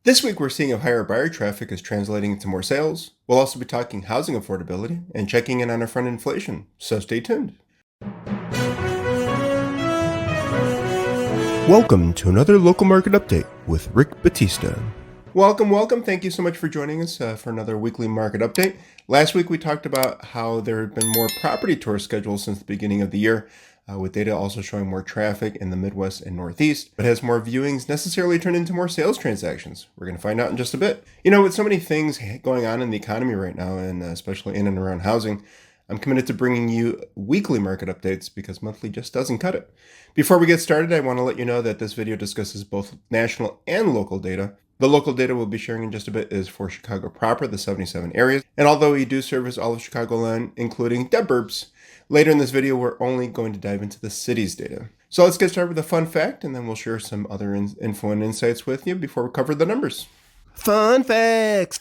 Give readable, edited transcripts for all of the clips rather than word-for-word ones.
This week, we're seeing if higher buyer traffic is translating into more sales. We'll also be talking housing affordability and checking in on our front inflation, so stay tuned. Welcome to another local market update with Rick Batista. Welcome. Thank you so much for joining us for another weekly market update. Last week, we talked about how there have been more property tours scheduled since the beginning of the year, with data also showing more traffic in the Midwest and Northeast, but has more viewings necessarily turned into more sales transactions? We're going to find out in just a bit. You know, with so many things going on in the economy right now, and especially in and around housing, I'm committed to bringing you weekly market updates because monthly just doesn't cut it. Before we get started, I want to let you know that this video discusses both national and local data. The local data we'll be sharing in just a bit is for Chicago proper, the 77 areas. And although we do service all of Chicagoan, including the Burbs, later in this video, we're only going to dive into the city's data. So let's get started with a fun fact, and then we'll share some other info and insights with you before we cover the numbers. Fun facts,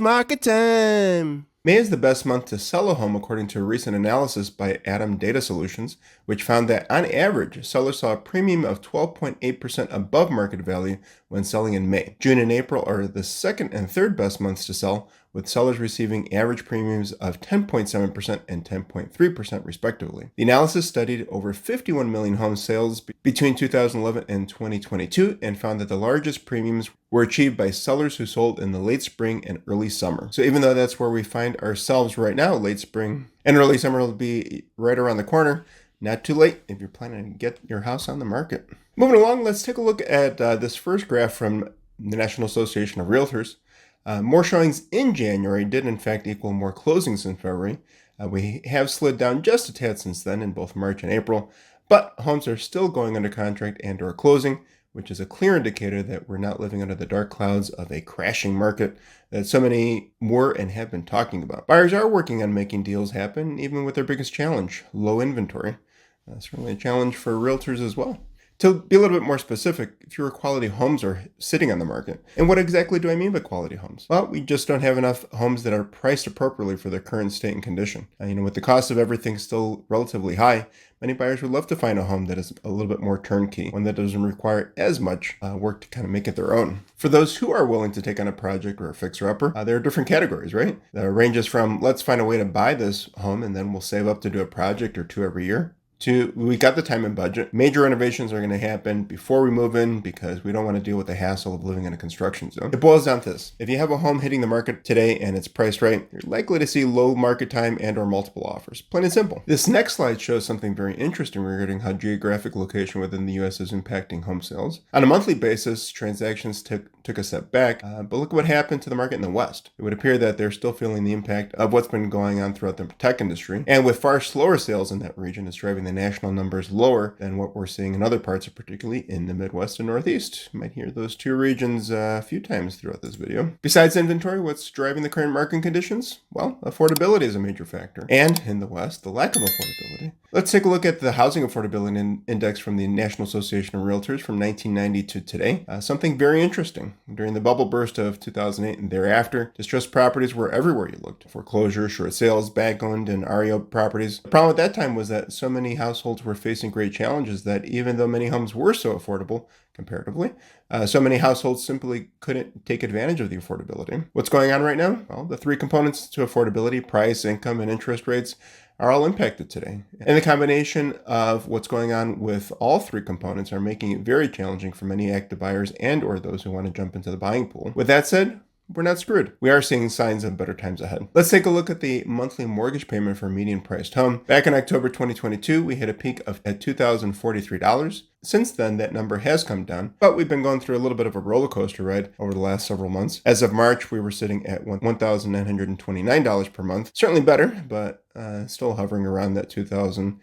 market time. May is the best month to sell a home according to a recent analysis by Adam Data Solutions, which found that on average, sellers saw a premium of 12.8% above market value when selling in May. June and April are the second and third best months to sell, with sellers receiving average premiums of 10.7% and 10.3% respectively. The analysis studied over 51 million home sales between 2011 and 2022 and found that the largest premiums were achieved by sellers who sold in the late spring and early summer. So even though that's where we find ourselves right now, late spring and early summer will be right around the corner, not too late if you're planning to get your house on the market. Moving along, let's take a look at this first graph from the National Association of Realtors. More showings in January did in fact equal more closings in February. We have slid down just a tad since then in both March and April, but homes are still going under contract and or closing, which is a clear indicator that we're not living under the dark clouds of a crashing market that so many were and have been talking about. Buyers are working on making deals happen, even with their biggest challenge, low inventory. Certainly a challenge for realtors as well. To be a little bit more specific, fewer quality homes are sitting on the market. And what exactly do I mean by quality homes? Well, we just don't have enough homes that are priced appropriately for their current state and condition. With the cost of everything still relatively high, many buyers would love to find a home that is a little bit more turnkey, one that doesn't require as much work to kind of make it their own. For those who are willing to take on a project or a fixer-upper, there are different categories, right? That ranges from let's find a way to buy this home and then we'll save up to do a project or two every year, to we got the time and budget. Major renovations are going to happen before we move in because we don't want to deal with the hassle of living in a construction zone. It boils down to this. If you have a home hitting the market today and it's priced right, you're likely to see low market time and or multiple offers. Plain and simple. This next slide shows something very interesting regarding how geographic location within the U.S. is impacting home sales. On a monthly basis, transactions took a step back, but look at what happened to the market in the West. It would appear that they're still feeling the impact of what's been going on throughout the tech industry, and with far slower sales in that region, it's driving the national numbers lower than what we're seeing in other parts, particularly in the Midwest and Northeast. You might hear those two regions a few times throughout this video. Besides inventory, what's driving the current market conditions? Well, affordability is a major factor. And in the West, the lack of affordability. Let's take a look at the Housing Affordability Index from the National Association of Realtors from 1990 to today. Something very interesting. During the bubble burst of 2008 and thereafter, distressed properties were everywhere you looked. Foreclosure, short sales, bank-owned, and REO properties. The problem at that time was that so many households were facing great challenges that even though many homes were so affordable, comparatively, so many households simply couldn't take advantage of the affordability. What's going on right now? Well, the three components to affordability, price, income, and interest rates, are all impacted today. And the combination of what's going on with all three components are making it very challenging for many active buyers and or those who want to jump into the buying pool. With that said, we're not screwed. We are seeing signs of better times ahead. Let's take a look at the monthly mortgage payment for a median priced home. Back in October 2022, we hit a peak at $2,043. Since then, that number has come down, but we've been going through a little bit of a roller coaster ride over the last several months. As of March, we were sitting at $1,929 per month. Certainly better, but still hovering around that $2,000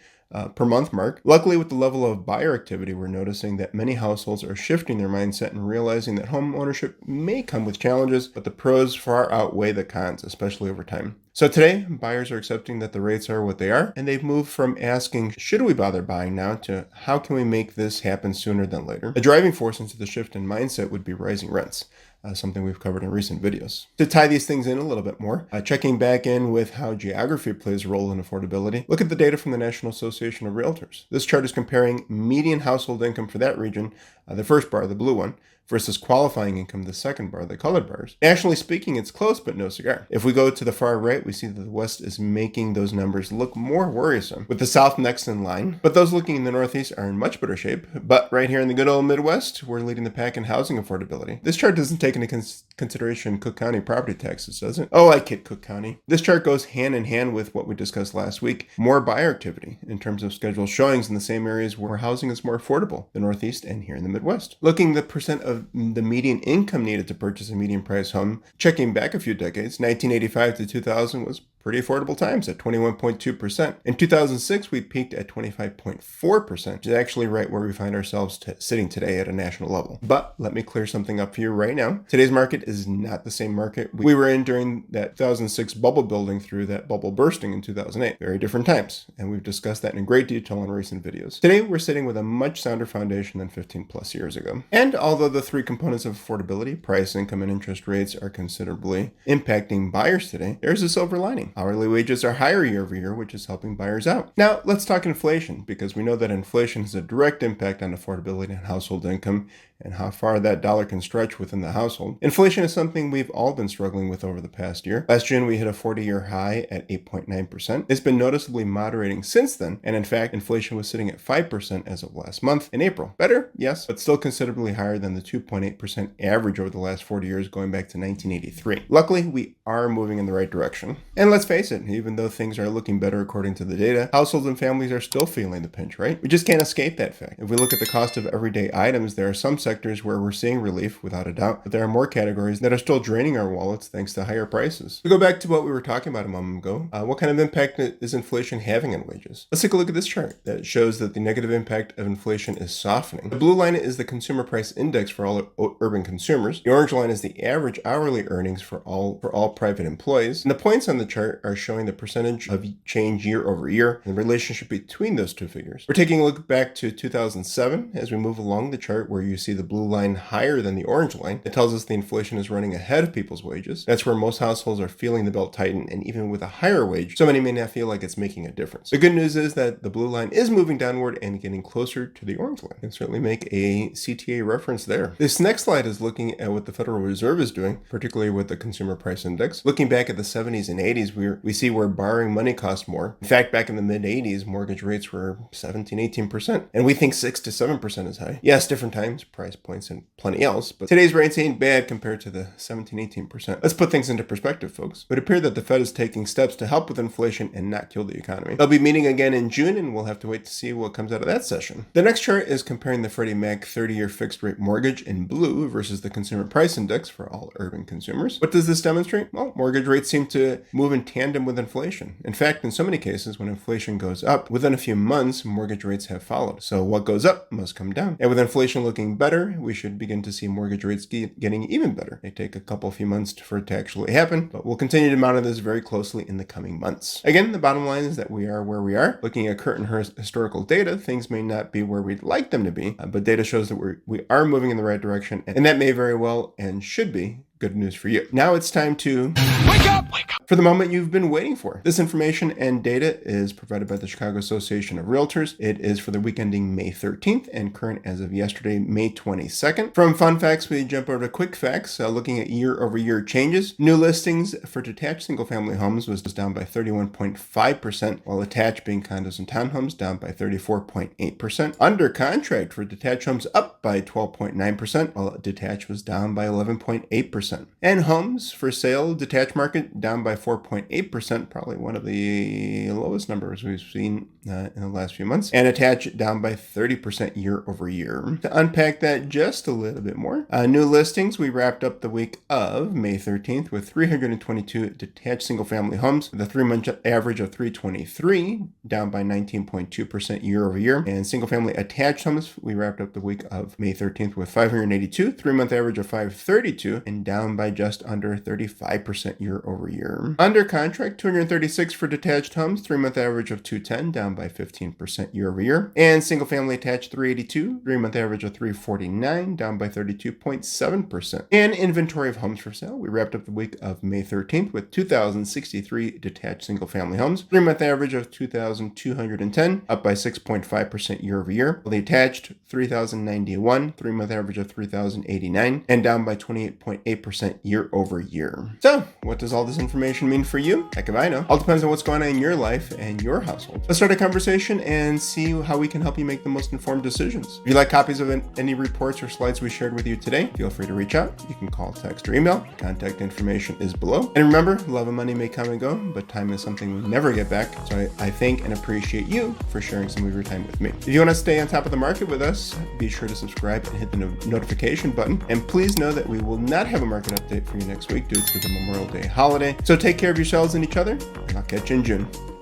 per month mark. Luckily, with the level of buyer activity, we're noticing that many households are shifting their mindset and realizing that home ownership may come with challenges, but the pros far outweigh the cons, especially over time. So today, buyers are accepting that the rates are what they are, and they've moved from asking, should we bother buying now, to how can we make this happen sooner than later? A driving force into the shift in mindset would be rising rents. Something we've covered in recent videos. To tie these things in a little bit more, checking back in with how geography plays a role in affordability, look at the data from the National Association of Realtors. This chart is comparing median household income for that region, the first bar, the blue one, versus qualifying income, the second bar, the colored bars. Nationally speaking, it's close, but no cigar. If we go to the far right, we see that the West is making those numbers look more worrisome, with the South next in line. But those looking in the Northeast are in much better shape. But right here in the good old Midwest, we're leading the pack in housing affordability. This chart doesn't take into consideration Cook County property taxes, does it? Oh, I kid Cook County. This chart goes hand in hand with what we discussed last week. More buyer activity in terms of scheduled showings in the same areas where housing is more affordable, the Northeast and here in the Midwest. Looking at the percent of the median income needed to purchase a median price home, checking back a few decades, 1985 to 2000 was pretty affordable times at 21.2%. In 2006, we peaked at 25.4%, which is actually right where we find ourselves sitting today at a national level. But let me clear something up for you right now. Today's market is not the same market we were in during that 2006 bubble building through that bubble bursting in 2008. Very different times, and we've discussed that in great detail in recent videos. Today, we're sitting with a much sounder foundation than 15 plus years ago. And although the three components of affordability, price, income, and interest rates are considerably impacting buyers today, there's a silver lining. Hourly wages are higher year over year, which is helping buyers out. Now, let's talk inflation, because we know that inflation has a direct impact on affordability and household income and how far that dollar can stretch within the household. Inflation is something we've all been struggling with over the past year. Last June, we hit a 40-year high at 8.9%. It's been noticeably moderating since then, and in fact, inflation was sitting at 5% as of last month in April. Better, yes, but still considerably higher than the 2.8% average over the last 40 years going back to 1983. Luckily, we are moving in the right direction. And let's face it, even though things are looking better according to the data, households and families are still feeling the pinch, right? We just can't escape that fact. If we look at the cost of everyday items, there are some sectors where we're seeing relief without a doubt, but there are more categories that are still draining our wallets thanks to higher prices. To go back to what we were talking about a moment ago, what kind of impact is inflation having on wages? Let's take a look at this chart that shows that the negative impact of inflation is softening. The blue line is the consumer price index for all urban consumers. The orange line is the average hourly earnings for all private employees. And the points on the chart are showing the percentage of change year over year and the relationship between those two figures. We're taking a look back to 2007 as we move along the chart, where you see the blue line higher than the orange line. It tells us the inflation is running ahead of people's wages. That's where most households are feeling the belt tighten, and even with a higher wage, so many may not feel like it's making a difference. The good news is that the blue line is moving downward and getting closer to the orange line. You can certainly make a CTA reference there. This next slide is looking at what the Federal Reserve is doing, particularly with the consumer price index. Looking back at the 70s and 80s, we see where borrowing money cost more. In fact, back in the mid 80s, mortgage rates were 17-18%, and we think 6 to 7% is high. Yes, different times, price points, and plenty else, but today's rates ain't bad compared to the 17-18%. Let's put things into perspective, folks. It would appear that the Fed is taking steps to help with inflation and not kill the economy. They'll be meeting again in June, and we'll have to wait to see what comes out of that session. The next chart is comparing the Freddie Mac 30-year fixed rate mortgage in blue versus the consumer price index for all urban consumers. What does this demonstrate? Well, mortgage rates seem to move in tandem with inflation. In fact, in so many cases, when inflation goes up, within a few months, mortgage rates have followed. So what goes up must come down. And with inflation looking better, we should begin to see mortgage rates getting even better. They take a few months for it to actually happen, but we'll continue to monitor this very closely in the coming months. Again, the bottom line is that we are where we are. Looking at current historical data, things may not be where we'd like them to be, but data shows that we are moving in the right direction, and that may very well and should be good news for you. Now it's time to wake up for the moment you've been waiting for. This information and data is provided by the Chicago Association of Realtors. It is for the week ending May 13th and current as of yesterday, May 22nd. From fun facts, we jump over to quick facts, looking at year over year changes. New listings for detached single family homes was down by 31.5%, while attached, being condos and townhomes, down by 34.8%. Under contract for detached homes up by 12.9%, while detached was down by 11.8%. And homes for sale, detached market, down by 4.8%, probably one of the lowest numbers we've seen in the last few months. And attached, down by 30% year over year. To unpack that just a little bit more, new listings, we wrapped up the week of May 13th with 322 detached single family homes, with a 3-month average of 323, down by 19.2% year over year. And single family attached homes, we wrapped up the week of May 13th with 582, 3-month average of 532, and down by just under 35% year over year. year. Under contract, 236 for detached homes, 3-month average of 210, down by 15% year over year. And single family attached 382, 3-month average of 349, down by 32.7%. And inventory of homes for sale, we wrapped up the week of May 13th with 2,063 detached single family homes, 3-month average of 2,210, up by 6.5% year over year. The attached 3,091, 3-month average of 3,089, and down by 28.8% year over year. So, what does all this information mean for you? Heck if I know. All depends on what's going on in your life and your household. Let's start a conversation and see how we can help you make the most informed decisions. If you'd like copies of any reports or slides we shared with you today, feel free to reach out. You can call, text, or email. Contact information is below. And remember, love and money may come and go, but time is something we never get back. So I thank and appreciate you for sharing some of your time with me. If you want to stay on top of the market with us, be sure to subscribe and hit the notification button. And please know that we will not have a market update for you next week due to the Memorial Day holiday. So take care of yourselves and each other, and I'll catch you in June.